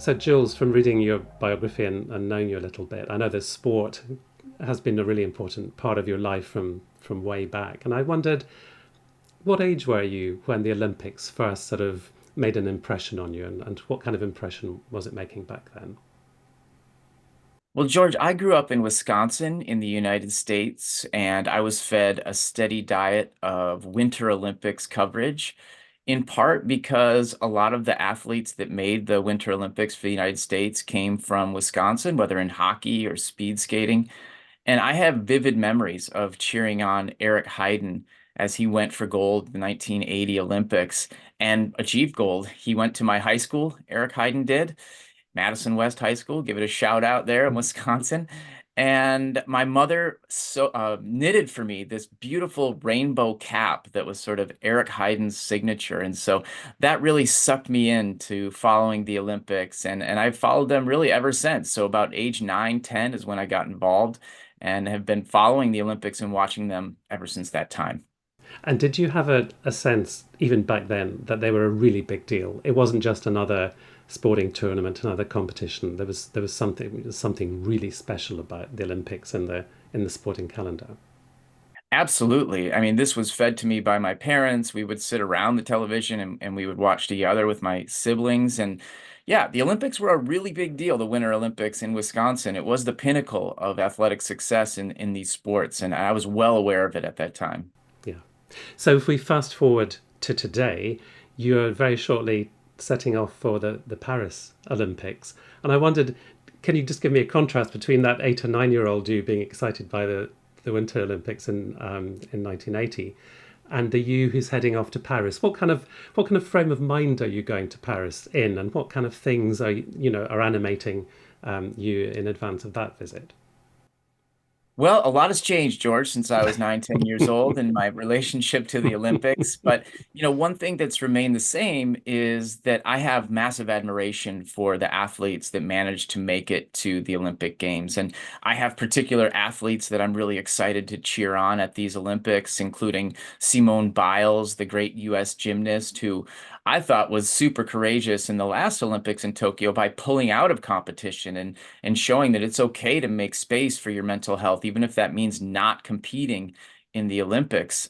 So, Jules, from reading your biography and knowing you a little bit, I know that sport has been a really important part of your life from way back. And I wondered, what age were you when the Olympics first sort of made an impression on you, and what kind of impression was it making back then? Well, George, I grew up in Wisconsin in the United States, and I was fed a steady diet of Winter Olympics coverage, in part because a lot of the athletes that made the Winter Olympics for the United States came from Wisconsin, whether in hockey or speed skating. And I have vivid memories of cheering on Eric Heiden as he went for gold in the 1980 Olympics and achieved gold. He went to my high school, Eric Heiden did. Madison West High School. Give it a shout out there in Wisconsin. And my mother knitted for me this beautiful rainbow cap that was sort of Eric Heiden's signature. And so that really sucked me into following the Olympics. And I've followed them really ever since. So about age 9, 10 is when I got involved and have been following the Olympics and watching them ever since that time. And did you have a sense, even back then, that they were a really big deal? It wasn't just another sporting tournament, another competition. There was something really special about the Olympics in the sporting calendar. Absolutely. I mean, this was fed to me by my parents. We would sit around the television and we would watch together with my siblings. And yeah, the Olympics were a really big deal, the Winter Olympics in Wisconsin. It was the pinnacle of athletic success in these sports. And I was well aware of it at that time. Yeah. So if we fast forward to today, you're very shortly setting off for the Paris Olympics. And I wondered, can you just give me a contrast between that 8 or 9 year old you being excited by the Winter Olympics in 1980 and the you who's heading off to Paris? What kind of frame of mind are you going to Paris in, and what kind of things are animating you in advance of that visit? Well, a lot has changed, George, since I was 9, 10 years old in my relationship to the Olympics. But, one thing that's remained the same is that I have massive admiration for the athletes that managed to make it to the Olympic Games. And I have particular athletes that I'm really excited to cheer on at these Olympics, including Simone Biles, the great US gymnast, who I thought was super courageous in the last Olympics in Tokyo by pulling out of competition and showing that it's okay to make space for your mental health, even if that means not competing in the Olympics.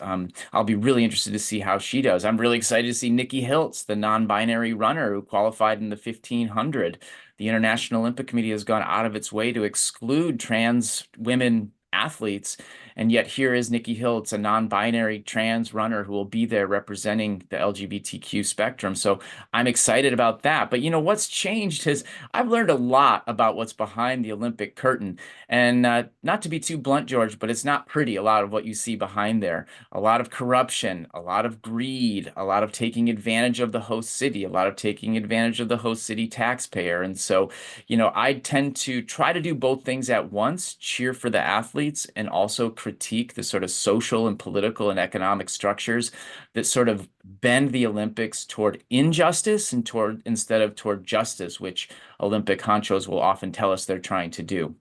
I'll be really interested to see how she does. I'm really excited to see Nikki Hiltz, the non-binary runner who qualified in the 1500. The International Olympic Committee has gone out of its way to exclude trans women athletes. And yet here is Nikki Hiltz, a non-binary trans runner who will be there representing the LGBTQ spectrum. So I'm excited about that. But what's changed is I've learned a lot about what's behind the Olympic curtain. And not to be too blunt, George, but it's not pretty, a lot of what you see behind there. A lot of corruption, a lot of greed, a lot of taking advantage of the host city, a lot of taking advantage of the host city taxpayer. And so, I tend to try to do both things at once, cheer for the athletes and also critique the sort of social and political and economic structures that sort of bend the Olympics toward injustice and instead of toward justice, which Olympic honchos will often tell us they're trying to do.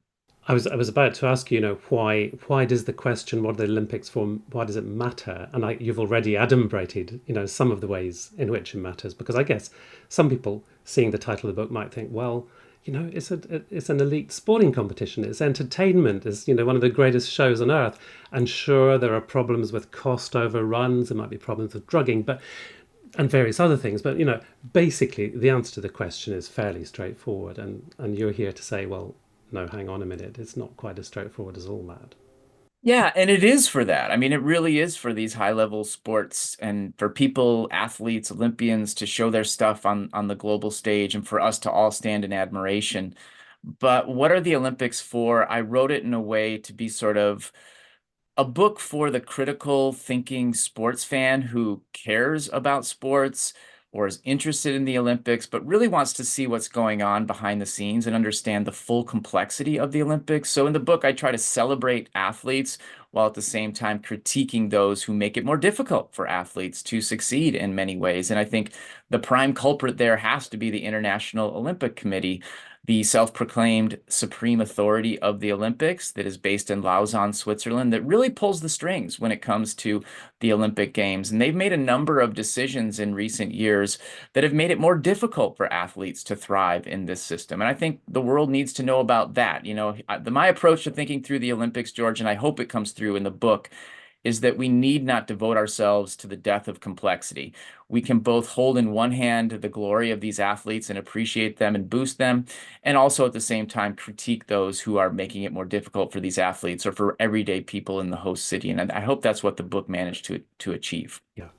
I was about to ask you, why does the question, what are the Olympics for, why does it matter? And you've already adumbrated, some of the ways in which it matters, because I guess some people seeing the title of the book might think, well, it's an elite sporting competition. It's entertainment. It's one of the greatest shows on earth. And sure, there are problems with cost overruns. There might be problems with drugging, and various other things. But basically, the answer to the question is fairly straightforward. And you're here to say, well, no, hang on a minute. It's not quite as straightforward as all that. Yeah, and it is for that. I mean, it really is for these high-level sports and for people, athletes, Olympians to show their stuff on the global stage and for us to all stand in admiration. But what are the Olympics for? I wrote it in a way to be sort of a book for the critical thinking sports fan who cares about sports or is interested in the Olympics, but really wants to see what's going on behind the scenes and understand the full complexity of the Olympics. So in the book, I try to celebrate athletes while at the same time critiquing those who make it more difficult for athletes to succeed in many ways. And I think the prime culprit there has to be the International Olympic Committee. the self-proclaimed supreme authority of the Olympics that is based in Lausanne, Switzerland, that really pulls the strings when it comes to the Olympic Games. And they've made a number of decisions in recent years that have made it more difficult for athletes to thrive in this system. And I think the world needs to know about that. My approach to thinking through the Olympics, George, and I hope it comes through in the book, is that we need not devote ourselves to the death of complexity. We can both hold in one hand the glory of these athletes and appreciate them and boost them, and also at the same time critique those who are making it more difficult for these athletes or for everyday people in the host city. And I hope that's what the book managed to achieve. Yeah.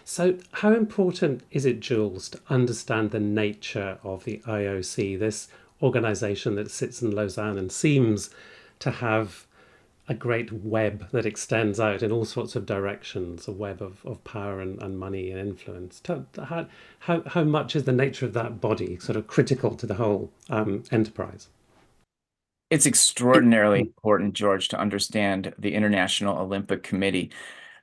So, how important is it, Jules, to understand the nature of the IOC, this organization that sits in Lausanne and seems to have a great web that extends out in all sorts of directions, a web of power and money and influence? How much is the nature of that body sort of critical to the whole enterprise? It's extraordinarily important, George, to understand the International Olympic Committee.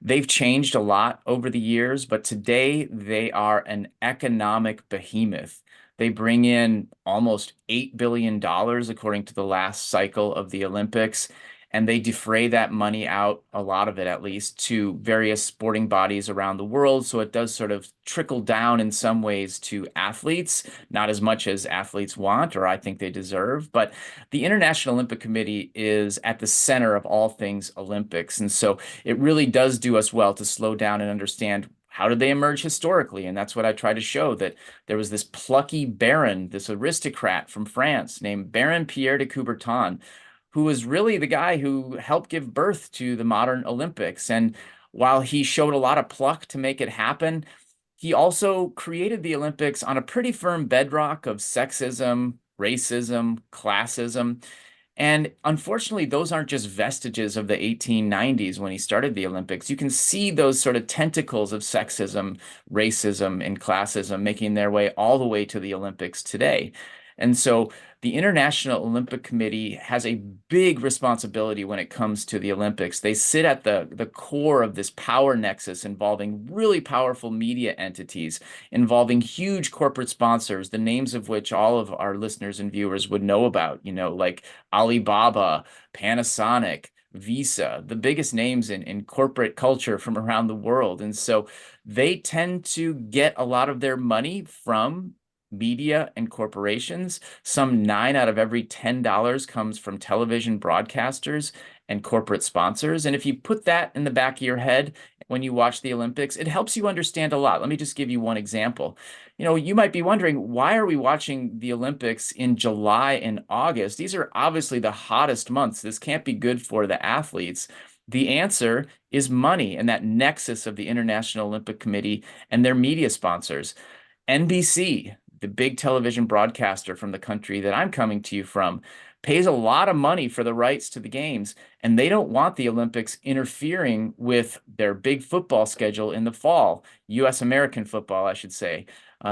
They've changed a lot over the years, but today they are an economic behemoth. They bring in almost $8 billion, according to the last cycle of the Olympics, and they defray that money out, a lot of it at least, to various sporting bodies around the world. So it does sort of trickle down in some ways to athletes, not as much as athletes want or I think they deserve. But the International Olympic Committee is at the center of all things Olympics. And so it really does do us well to slow down and understand how did they emerge historically? And that's what I try to show, that there was this plucky baron, this aristocrat from France named Baron Pierre de Coubertin, who was really the guy who helped give birth to the modern Olympics. And while he showed a lot of pluck to make it happen, he also created the Olympics on a pretty firm bedrock of sexism, racism, classism. And unfortunately, those aren't just vestiges of the 1890s when he started the Olympics. You can see those sort of tentacles of sexism, racism, and classism making their way all the way to the Olympics today. And so the International Olympic Committee has a big responsibility when it comes to the Olympics. They sit at the core of this power nexus involving really powerful media entities, involving huge corporate sponsors, the names of which all of our listeners and viewers would know about, like Alibaba, Panasonic, Visa, the biggest names in corporate culture from around the world. And so they tend to get a lot of their money from media and corporations. Some 9 out of every $10 comes from television broadcasters and corporate sponsors. And if you put that in the back of your head when you watch the Olympics, it helps you understand a lot. Let me just give you one example. You might be wondering, why are we watching the Olympics in July and August? These are obviously the hottest months. This can't be good for the athletes. The answer is money and that nexus of the International Olympic Committee and their media sponsors. NBC, the big television broadcaster from the country that I'm coming to you from, pays a lot of money for the rights to the games, and they don't want the Olympics interfering with their big football schedule in the fall, U.S. American football, I should say.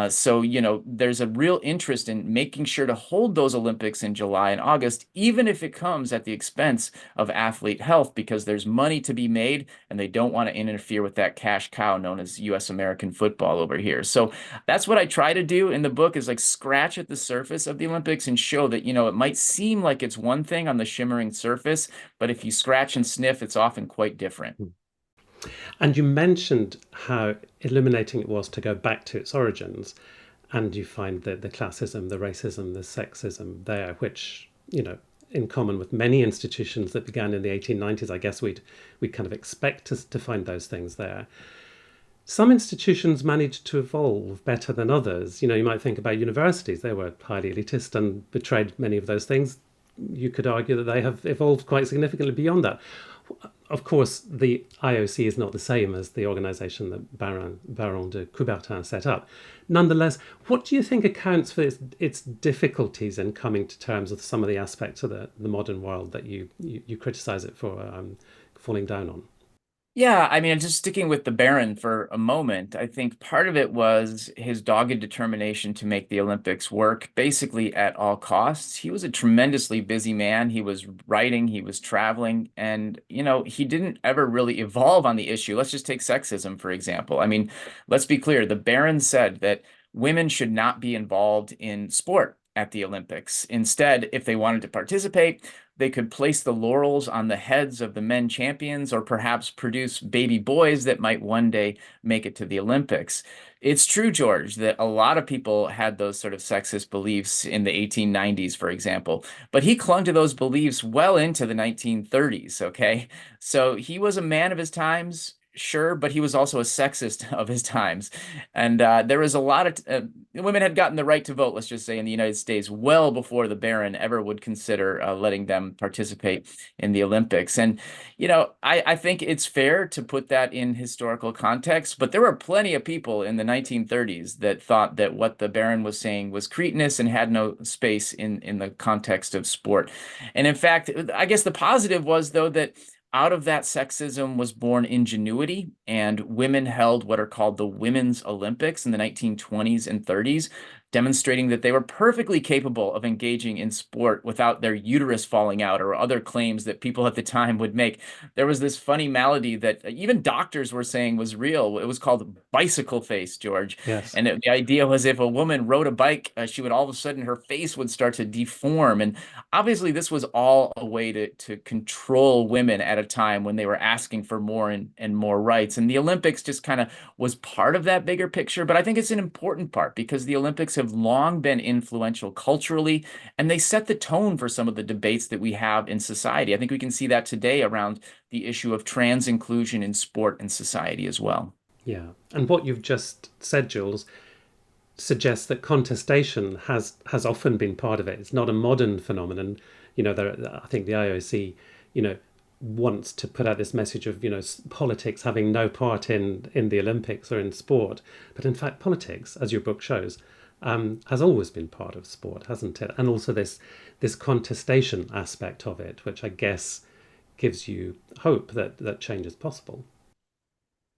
So, there's a real interest in making sure to hold those Olympics in July and August, even if it comes at the expense of athlete health, because there's money to be made and they don't want to interfere with that cash cow known as U.S. American football over here. So that's what I try to do in the book, is like scratch at the surface of the Olympics and show that, it might seem like it's one thing on the shimmering surface, but if you scratch and sniff, it's often quite different. And you mentioned how illuminating it was to go back to its origins, and you find the classism, the racism, the sexism there, which, in common with many institutions that began in the 1890s, I guess we'd kind of expect to find those things there. Some institutions managed to evolve better than others. You might think about universities. They were highly elitist and betrayed many of those things. You could argue that they have evolved quite significantly beyond that. Of course, the IOC is not the same as the organization that Baron de Coubertin set up. Nonetheless, what do you think accounts for its difficulties in coming to terms with some of the aspects of the modern world that you criticize it for falling down on? Yeah, I mean, just sticking with the Baron for a moment, I think part of it was his dogged determination to make the Olympics work basically at all costs. He was a tremendously busy man. He was writing, he was traveling, and, he didn't ever really evolve on the issue. Let's just take sexism, for example. I mean, let's be clear. The Baron said that women should not be involved in sport. at the Olympics. Instead, if they wanted to participate, they could place the laurels on the heads of the men champions or perhaps produce baby boys that might one day make it to the Olympics. It's true, George, that a lot of people had those sort of sexist beliefs in the 1890s, for example, but he clung to those beliefs well into the 1930s, okay? So he was a man of his times, sure, but he was also a sexist of his times. And there was a lot of women had gotten the right to vote, let's just say, in the United States well before the Baron ever would consider letting them participate in the Olympics. And, I think it's fair to put that in historical context, but there were plenty of people in the 1930s that thought that what the Baron was saying was cretinous and had no space in the context of sport. And in fact, I guess the positive was, though, that out of that sexism was born ingenuity, and women held what are called the Women's Olympics in the 1920s and 30s, demonstrating that they were perfectly capable of engaging in sport without their uterus falling out or other claims that people at the time would make. There was this funny malady that even doctors were saying was real. It was called bicycle face, George. Yes. And the idea was if a woman rode a bike, she would all of a sudden, her face would start to deform. And obviously, this was all a way to control women at a time when they were asking for more and more rights. And the Olympics just kind of was part of that bigger picture. But I think it's an important part because the Olympics have long been influential culturally, and they set the tone for some of the debates that we have in society. I think we can see that today around the issue of trans inclusion in sport and society as well. Yeah. And what you've just said, Jules, suggests that contestation has often been part of it. It's not a modern phenomenon. I think the IOC, wants to put out this message of politics having no part in the Olympics or in sport, but in fact, politics, as your book shows, has always been part of sport, hasn't it? And also this contestation aspect of it, which I guess gives you hope that change is possible.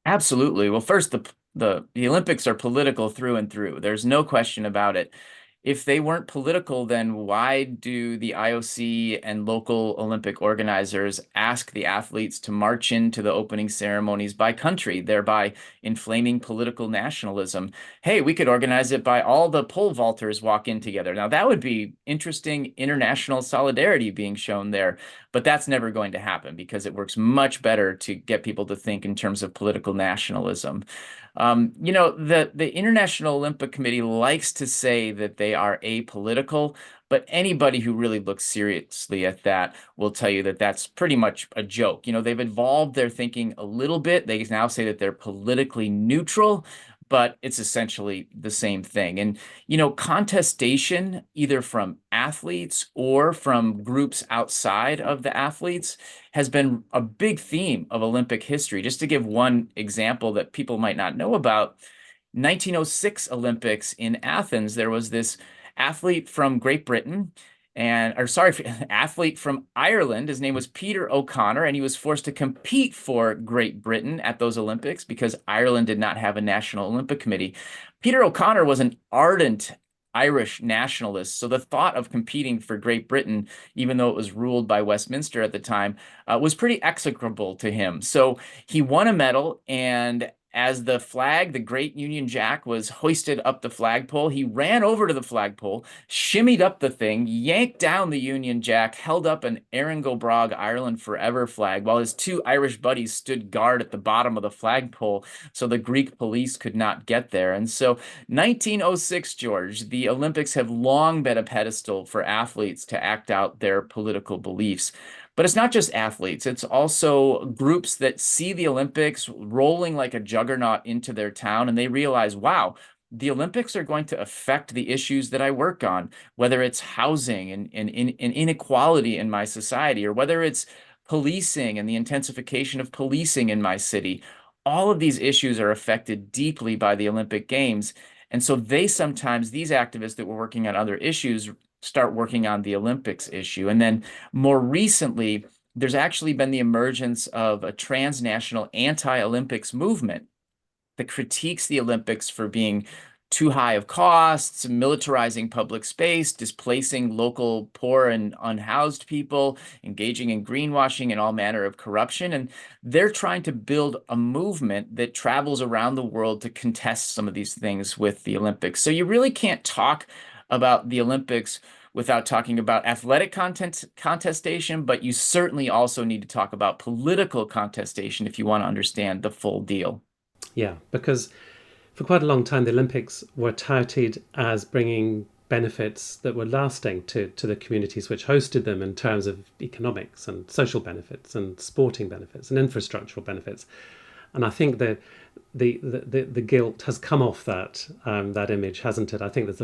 Absolutely. Well, first, the Olympics are political through and through. There's no question about it. If they weren't political, then why do the IOC and local Olympic organizers ask the athletes to march into the opening ceremonies by country, thereby inflaming political nationalism? Hey, we could organize it by all the pole vaulters walk in together. Now, that would be interesting international solidarity being shown there, but that's never going to happen because it works much better to get people to think in terms of political nationalism. The International Olympic Committee likes to say that they are apolitical, but anybody who really looks seriously at that will tell you that that's pretty much a joke. They've evolved their thinking a little bit. They now say that they're politically neutral, but it's essentially the same thing. And, contestation, either from athletes or from groups outside of the athletes, has been a big theme of Olympic history. Just to give one example that people might not know about, 1906 Olympics in Athens, there was this athlete from Great Britain or sorry, athlete from Ireland. His name was Peter O'Connor, and he was forced to compete for Great Britain at those Olympics because Ireland did not have a national Olympic committee. Peter O'Connor was an ardent Irish nationalist, so the thought of competing for Great Britain, even though it was ruled by Westminster at the time, was pretty execrable to him. So he won a medal, and as the flag, the Great Union Jack, was hoisted up the flagpole, he ran over to the flagpole, shimmied up the thing, yanked down the Union Jack, held up an Erin go Bragh Ireland Forever flag, while his two Irish buddies stood guard at the bottom of the flagpole so the Greek police could not get there. And so 1906, George, the Olympics have long been a pedestal for athletes to act out their political beliefs. But it's not just athletes, it's also groups that see the Olympics rolling like a juggernaut into their town, and they realize, wow, the Olympics are going to affect the issues that I work on, whether it's housing and inequality in my society, or whether it's policing and the intensification of policing in my city. All of these issues are affected deeply by the Olympic Games. And so these activists that were working on other issues start working on the Olympics issue. And then more recently, there's actually been the emergence of a transnational anti-Olympics movement that critiques the Olympics for being too high of costs, militarizing public space, displacing local poor and unhoused people, engaging in greenwashing and all manner of corruption. And they're trying to build a movement that travels around the world to contest some of these things with the Olympics. So you really can't talk about the Olympics without talking about athletic contestation, but you certainly also need to talk about political contestation if you want to understand the full deal. Yeah, because for quite a long time, the Olympics were touted as bringing benefits that were lasting to the communities which hosted them in terms of economics and social benefits and sporting benefits and infrastructural benefits. And I think that the guilt has come off that image, hasn't it? I think there's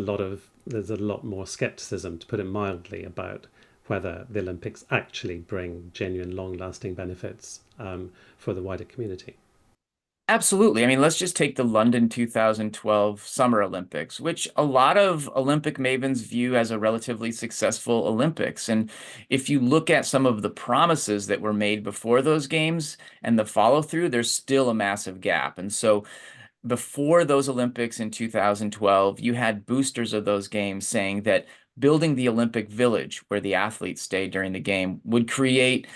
a lot more skepticism, to put it mildly, about whether the Olympics actually bring genuine, long-lasting benefits for the wider community. Absolutely. I mean, let's just take the London 2012 Summer Olympics, which a lot of Olympic mavens view as a relatively successful Olympics. And if you look at some of the promises that were made before those games and the follow through, there's still a massive gap. And so before those Olympics in 2012, you had boosters of those games saying that building the Olympic Village, where the athletes stay during the game, would create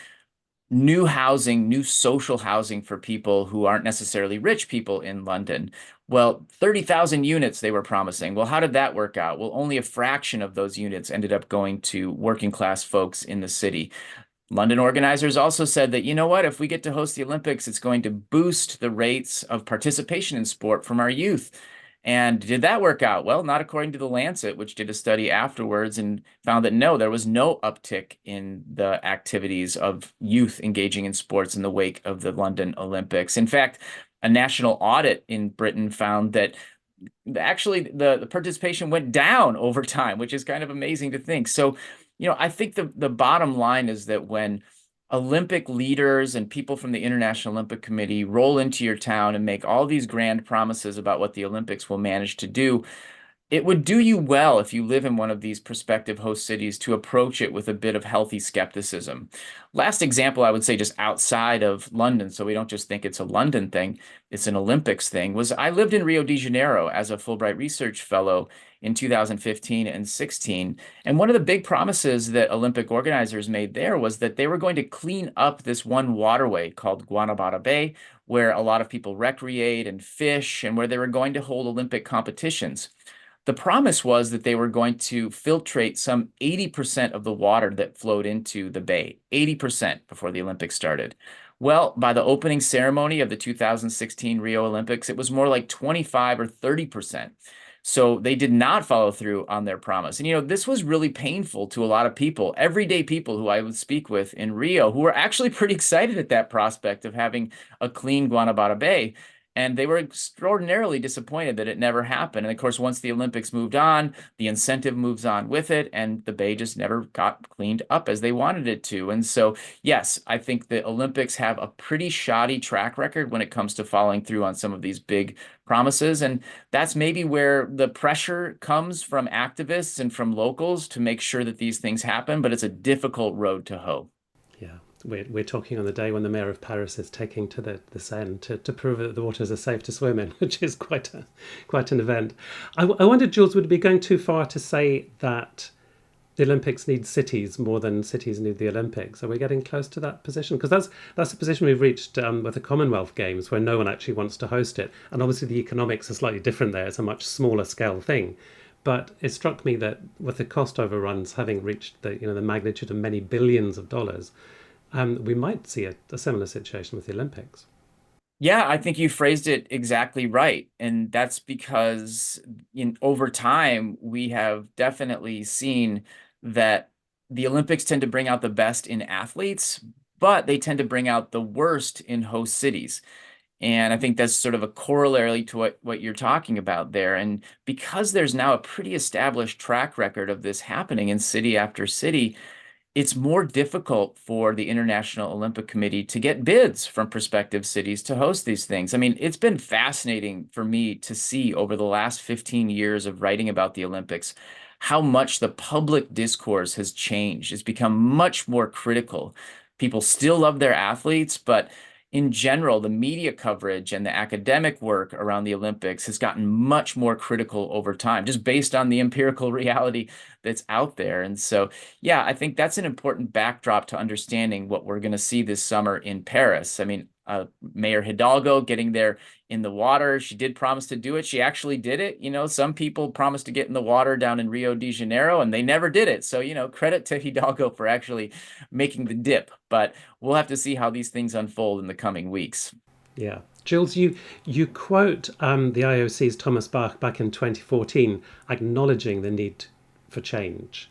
new housing, new social housing for people who aren't necessarily rich people in London. Well, 30,000 units they were promising. Well, how did that work out? Well, only a fraction of those units ended up going to working class folks in the city. London organizers also said that, you know what, if we get to host the Olympics, it's going to boost the rates of participation in sport from our youth. And did that work out? Well, not according to the Lancet, which did a study afterwards and found that no, there was no uptick in the activities of youth engaging in sports in the wake of the London Olympics. In fact, a national audit in Britain found that actually the participation went down over time, which is kind of amazing to think. So, I think the bottom line is that when Olympic leaders and people from the International Olympic Committee roll into your town and make all these grand promises about what the Olympics will manage to do, it would do you well if you live in one of these prospective host cities to approach it with a bit of healthy skepticism. Last example, I would say just outside of London, so we don't just think it's a London thing, it's an Olympics thing, was I lived in Rio de Janeiro as a Fulbright Research Fellow in 2015 and 16. And one of the big promises that Olympic organizers made there was that they were going to clean up this one waterway called Guanabara Bay, where a lot of people recreate and fish, and where they were going to hold Olympic competitions. The promise was that they were going to filtrate some 80% of the water that flowed into the bay, 80% before the Olympics started. Well, by the opening ceremony of the 2016 Rio Olympics, it was more like 25 or 30%. So they did not follow through on their promise. And, this was really painful to a lot of people, everyday people who I would speak with in Rio, who were actually pretty excited at that prospect of having a clean Guanabara Bay. And they were extraordinarily disappointed that it never happened. And of course, once the Olympics moved on, the incentive moves on with it, and the bay just never got cleaned up as they wanted it to. And so, yes, I think the Olympics have a pretty shoddy track record when it comes to following through on some of these big promises. And that's maybe where the pressure comes from activists and from locals to make sure that these things happen, but it's a difficult road to hoe. Yeah, we're talking on the day when the mayor of Paris is taking to the Seine to prove that the waters are safe to swim in, which is quite an event. I wondered, Jules, would it be going too far to say that the Olympics need cities more than cities need the Olympics? Are we getting close to that position? Because that's the position we've reached with the Commonwealth Games, where no one actually wants to host it, and obviously the economics are slightly different there. It's a much smaller scale thing. But it struck me that with the cost overruns having reached the magnitude of many billions of dollars, we might see a similar situation with the Olympics. Yeah, I think you phrased it exactly right. And that's because over time, we have definitely seen that the Olympics tend to bring out the best in athletes, but they tend to bring out the worst in host cities. And I think that's sort of a corollary to what you're talking about there. And because there's now a pretty established track record of this happening in city after city, it's more difficult for the International Olympic Committee to get bids from prospective cities to host these things. I mean, it's been fascinating for me to see over the last 15 years of writing about the Olympics how much the public discourse has changed. It's become much more critical. People still love their athletes, but in general, the media coverage and the academic work around the Olympics has gotten much more critical over time, just based on the empirical reality that's out there. And so, yeah, I think that's an important backdrop to understanding what we're going to see this summer in Paris. I mean, Mayor Hidalgo getting there in the water. She did promise to do it. She actually did it. Some people promised to get in the water down in Rio de Janeiro and they never did it. So, credit to Hidalgo for actually making the dip. But we'll have to see how these things unfold in the coming weeks. Yeah. Jules, you quote the IOC's Thomas Bach back in 2014 acknowledging the need for change.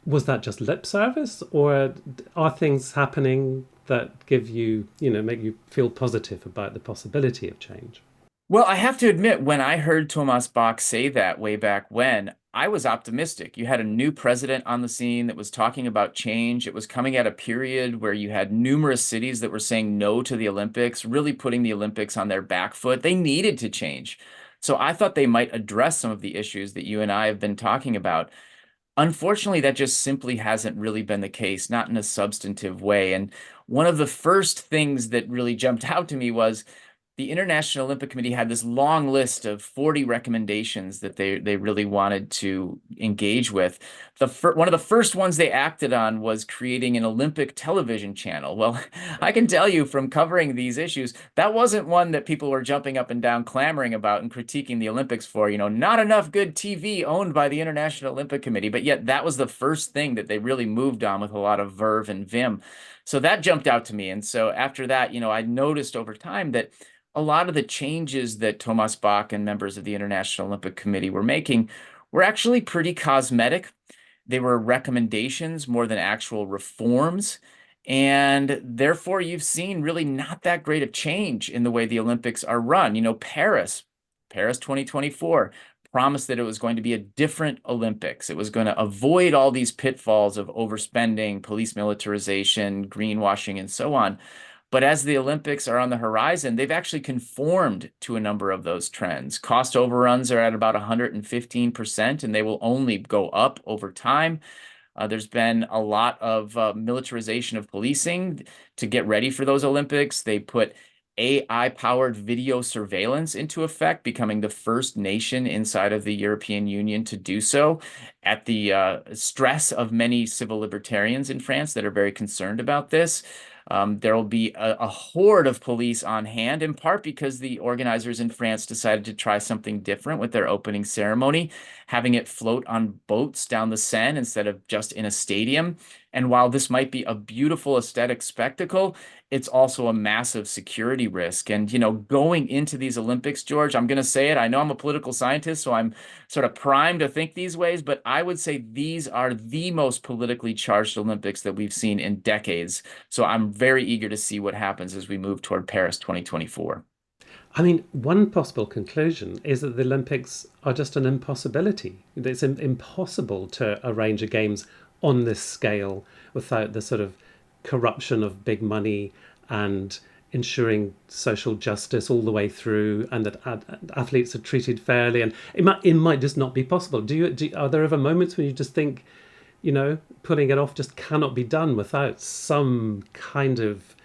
Was that just lip service, or are things happening that give you, make you feel positive about the possibility of change? Well, I have to admit, when I heard Thomas Bach say that way back when, I was optimistic. You had a new president on the scene that was talking about change. It was coming at a period where you had numerous cities that were saying no to the Olympics, really putting the Olympics on their back foot. They needed to change. So I thought they might address some of the issues that you and I have been talking about. Unfortunately, that just simply hasn't really been the case, not in a substantive way. And one of the first things that really jumped out to me was the International Olympic Committee had this long list of 40 recommendations that they really wanted to engage with. One of the first ones they acted on was creating an Olympic television channel. Well, I can tell you from covering these issues, that wasn't one that people were jumping up and down clamoring about and critiquing the Olympics for. Not enough good TV owned by the International Olympic Committee, but yet that was the first thing that they really moved on with a lot of verve and vim. So that jumped out to me. And so after that, I noticed over time that a lot of the changes that Thomas Bach and members of the International Olympic Committee were making were actually pretty cosmetic. They were recommendations more than actual reforms. And therefore, you've seen really not that great of change in the way the Olympics are run. Paris 2024 promised that it was going to be a different Olympics. It was going to avoid all these pitfalls of overspending, police militarization, greenwashing, and so on. But as the Olympics are on the horizon, they've actually conformed to a number of those trends. Cost overruns are at about 115%, and they will only go up over time. There's been a lot of militarization of policing to get ready for those Olympics. They put AI-powered video surveillance into effect, becoming the first nation inside of the European Union to do so, at the stress of many civil libertarians in France that are very concerned about this. There will be a horde of police on hand, in part because the organizers in France decided to try something different with their opening ceremony, having it float on boats down the Seine instead of just in a stadium. And while this might be a beautiful aesthetic spectacle, it's also a massive security risk. And, going into these Olympics, George, I'm going to say it. I know I'm a political scientist, so I'm sort of primed to think these ways, but I would say these are the most politically charged Olympics that we've seen in decades. So I'm very eager to see what happens as we move toward Paris 2024. I mean, one possible conclusion is that the Olympics are just an impossibility. It's impossible to arrange a games on this scale without the sort of corruption of big money and ensuring social justice all the way through, and that athletes are treated fairly. And it might just not be possible. Are there ever moments when you just think, pulling it off just cannot be done without some kind of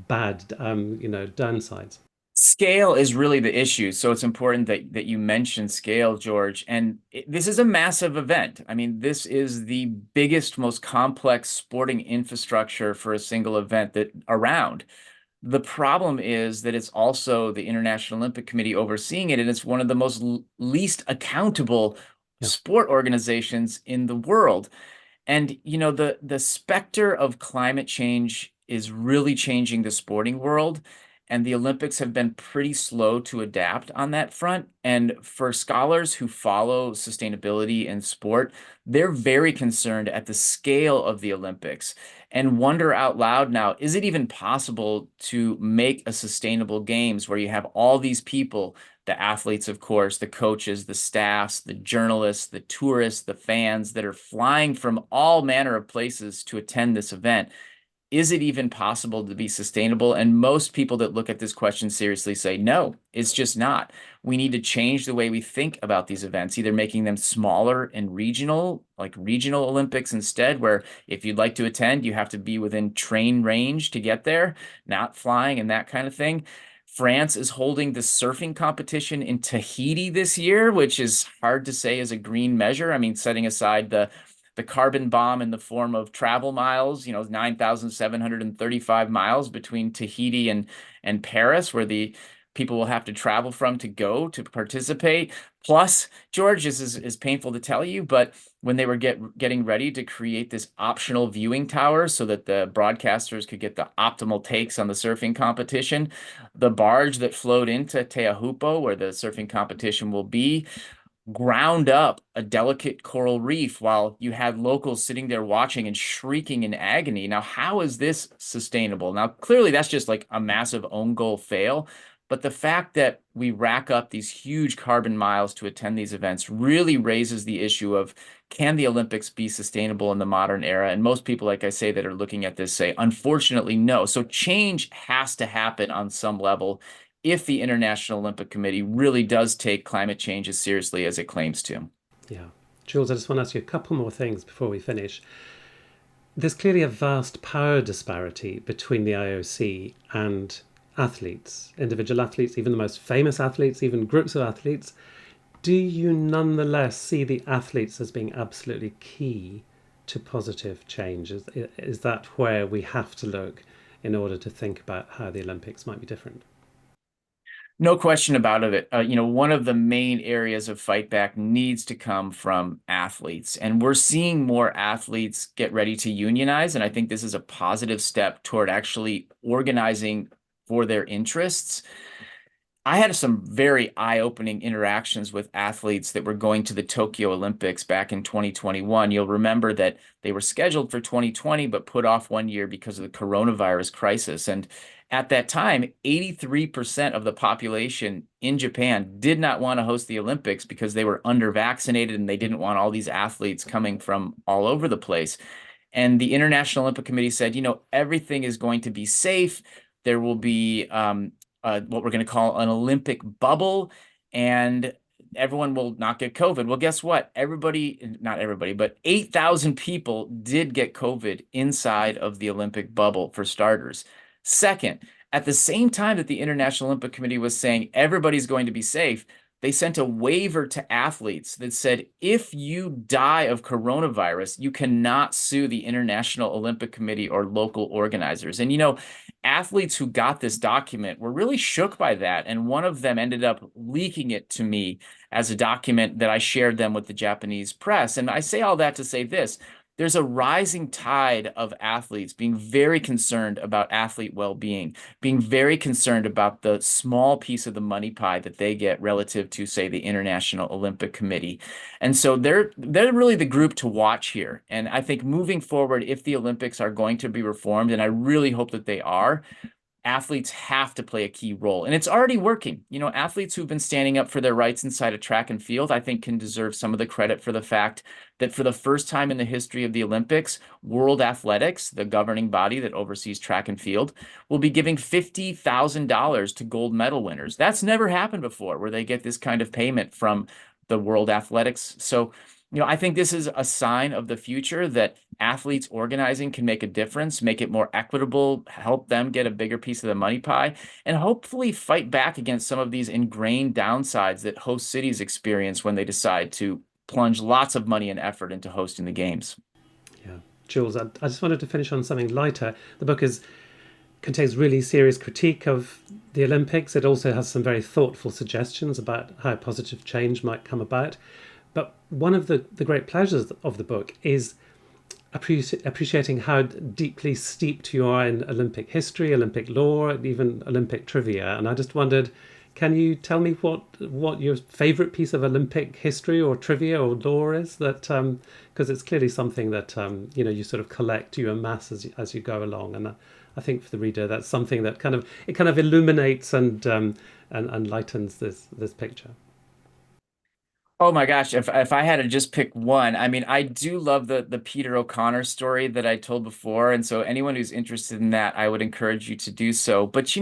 bad, downsides? Scale is really the issue. So it's important that you mention scale, George. And this is a massive event. I mean, this is the biggest, most complex sporting infrastructure for a single event that around. The problem is that it's also the International Olympic Committee overseeing it, and it's one of the most least accountable Yeah. sport organizations in the world. And the specter of climate change is really changing the sporting world, and the Olympics have been pretty slow to adapt on that front. And for scholars who follow sustainability in sport, they're very concerned at the scale of the Olympics and wonder out loud now, is it even possible to make a sustainable games where you have all these people, the athletes, of course, the coaches, the staffs, the journalists, the tourists, the fans that are flying from all manner of places to attend this event? Is it even possible to be sustainable? And most people that look at this question seriously say, no, it's just not. We need to change the way we think about these events, either making them smaller and regional, like regional Olympics instead, where if you'd like to attend, you have to be within train range to get there, not flying and that kind of thing. France is holding the surfing competition in Tahiti this year, which is hard to say as a green measure. I mean, setting aside the carbon bomb in the form of travel miles, 9,735 miles between Tahiti and Paris, where the people will have to travel from to go to participate. Plus, George, this is painful to tell you, but when they were getting ready to create this optional viewing tower so that the broadcasters could get the optimal takes on the surfing competition, the barge that flowed into Teahupo, where the surfing competition will be, ground up a delicate coral reef while you had locals sitting there watching and shrieking in agony. Now, how is this sustainable? Now, clearly that's just like a massive own goal fail. But the fact that we rack up these huge carbon miles to attend these events really raises the issue of, can the Olympics be sustainable in the modern era? And most people, like I say, that are looking at this say, unfortunately, no. So change has to happen on some level if the International Olympic Committee really does take climate change as seriously as it claims to. Yeah. Jules, I just want to ask you a couple more things before we finish. There's clearly a vast power disparity between the IOC and athletes, individual athletes, even the most famous athletes, even groups of athletes. Do you nonetheless see the athletes as being absolutely key to positive change? Is that where we have to look in order to think about how the Olympics might be different? No question about it. One of the main areas of fight back needs to come from athletes. And we're seeing more athletes get ready to unionize. And I think this is a positive step toward actually organizing for their interests. I had some very eye-opening interactions with athletes that were going to the Tokyo Olympics back in 2021. You'll remember that they were scheduled for 2020, but put off 1 year because of the coronavirus crisis. And at that time, 83% of the population in Japan did not want to host the Olympics because they were under-vaccinated and they didn't want all these athletes coming from all over the place. And the International Olympic Committee said, everything is going to be safe. There will be what we're going to call an Olympic bubble, and everyone will not get COVID. Well, guess what? Not everybody, but 8,000 people did get COVID inside of the Olympic bubble, for starters. Second, at the same time that the International Olympic Committee was saying everybody's going to be safe, they sent a waiver to athletes that said, if you die of coronavirus, you cannot sue the International Olympic Committee or local organizers. And, athletes who got this document were really shook by that. And one of them ended up leaking it to me as a document that I shared them with the Japanese press. And I say all that to say this: there's a rising tide of athletes being very concerned about athlete well-being, being very concerned about the small piece of the money pie that they get relative to, say, the International Olympic Committee. And so they're really the group to watch here. And I think moving forward, if the Olympics are going to be reformed, and I really hope that they are, athletes have to play a key role. And it's already working. Athletes who've been standing up for their rights inside of track and field, I think, can deserve some of the credit for the fact that for the first time in the history of the Olympics, World Athletics, the governing body that oversees track and field, will be giving $50,000 to gold medal winners. That's never happened before, where they get this kind of payment from the World Athletics. So, I think this is a sign of the future, that athletes organizing can make a difference, make it more equitable, help them get a bigger piece of the money pie, and hopefully fight back against some of these ingrained downsides that host cities experience when they decide to plunge lots of money and effort into hosting the games. Yeah. Jules, I just wanted to finish on something lighter. The book contains really serious critique of the Olympics. It also has some very thoughtful suggestions about how positive change might come about. But one of the great pleasures of the book is appreciating how deeply steeped you are in Olympic history, Olympic lore, even Olympic trivia. And I just wondered, can you tell me what your favourite piece of Olympic history or trivia or lore is? That because it's clearly something that you sort of collect, you amass as you go along. And I think for the reader, that's something that kind of illuminates and lightens this picture. Oh my gosh, if I had to just pick one, I mean, I do love the Peter O'Connor story that I told before. And so anyone who's interested in that, I would encourage you to do so. But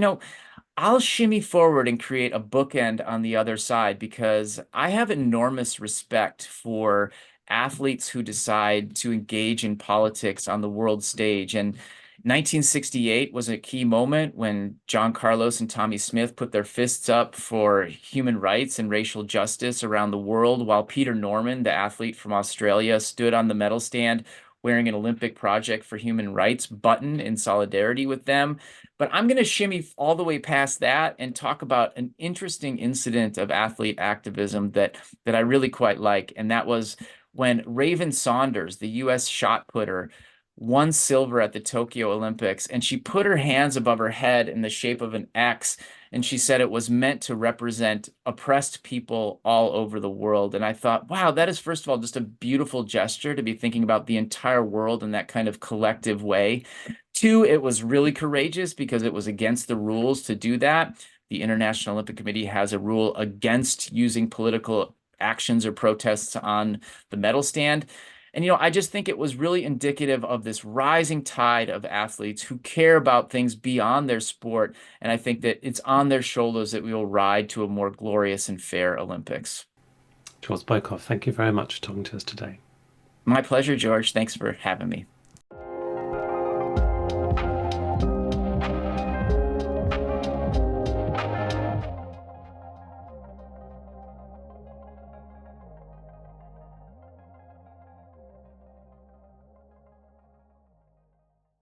I'll shimmy forward and create a bookend on the other side, because I have enormous respect for athletes who decide to engage in politics on the world stage. And 1968 was a key moment when John Carlos and Tommy Smith put their fists up for human rights and racial justice around the world, while Peter Norman, the athlete from Australia, stood on the medal stand wearing an Olympic Project for Human Rights button in solidarity with them. But I'm going to shimmy all the way past that and talk about an interesting incident of athlete activism that I really quite like, and that was when Raven Saunders, the U.S. shot putter, won silver at the Tokyo Olympics, and she put her hands above her head in the shape of an X, and she said it was meant to represent oppressed people all over the world. And I thought, wow, that is, first of all, just a beautiful gesture to be thinking about the entire world in that kind of collective way. Two, it was really courageous because it was against the rules to do that. The International Olympic Committee has a rule against using political actions or protests on the medal stand. And, I just think it was really indicative of this rising tide of athletes who care about things beyond their sport. And I think that it's on their shoulders that we will ride to a more glorious and fair Olympics. Jules Boykoff, thank you very much for talking to us today. My pleasure, George. Thanks for having me.